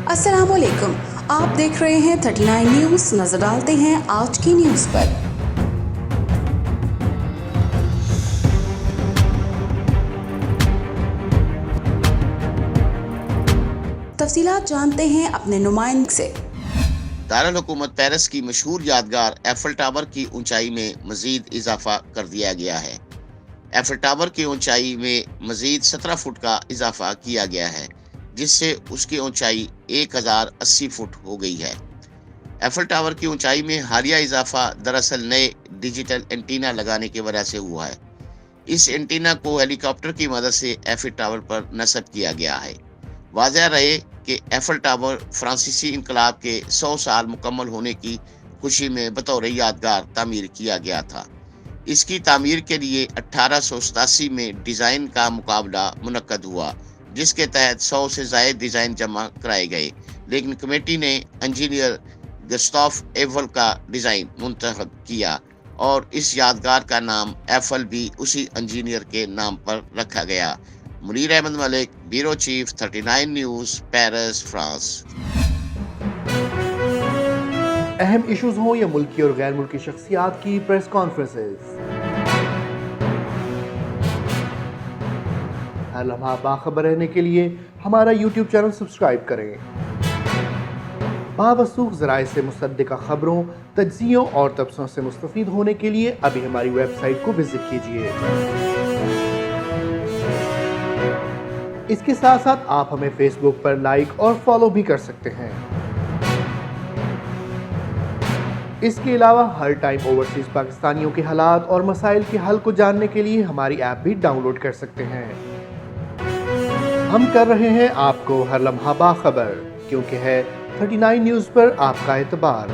अस्सलाम वालेकुम, आप देख रहे हैं 39 न्यूज़। नजर डालते हैं आज की न्यूज़ पर। तफसीलात जानते हैं अपने नुमाइंदे से। दारुल हुकूमत पेरिस की मशहूर यादगार एफल टावर की ऊंचाई में मजीद इजाफा कर दिया गया है। एफल टावर की ऊंचाई में मजीद 17 फुट का इजाफा किया गया है, जिससे उसकी ऊंचाई 1080 फुट हो गई है। एफल टावर की ऊंचाई में हालिया इजाफा दरअसल नए डिजिटल एंटीना लगाने की वजह से हुआ है। इस एंटीना को हेलीकॉप्टर की मदद से एफल टावर पर नस्ब किया गया है। वाज़ह रहे कि एफल टावर फ्रांसीसी इनकलाब के 100 साल मुकम्मल होने की खुशी में बतौर यादगार तामीर किया गया था। इसकी तामीर के लिए 1887 में डिज़ाइन का मुकाबला मुनक्कद हुआ, जिसके तहत 100 से ज़ायद डिज़ाइन जमा कराए गए, लेकिन कमेटी ने इंजीनियर गुस्ताव एफल का डिज़ाइन मुंतखब किया और इस यादगार का नाम एफल भी उसी इंजीनियर के नाम पर रखा गया। Munir Ahmed Malik, bureau chief, 39 news, Paris, France. अहम इश्यूज हों या मुल्की और गैर मुल्की शख्सियात की प्रेस कॉन्फ्रेंसेस, हर लम्हा बाखबर रहने के लिए हमारा यूट्यूब चैनल सब्सक्राइब करें। बावसूख ज़राए से मुसद्दिक़ा खबरों, तज्ज़ियों और तबसरों से मुस्तफ़ीद होने के लिए अभी हमारी वेबसाइट को विजिट कीजिए। इसके साथ साथ आप हमें फेसबुक पर लाइक और फॉलो भी कर सकते हैं। इसके अलावा हर टाइम ओवरसीज पाकिस्तानियों के हालात और मसाइल के हल को जानने के लिए हमारी ऐप भी डाउनलोड कर सकते हैं। हम कर रहे हैं आपको हर लम्हा बाखबर, क्योंकि है 39 न्यूज़ पर आपका एतबार।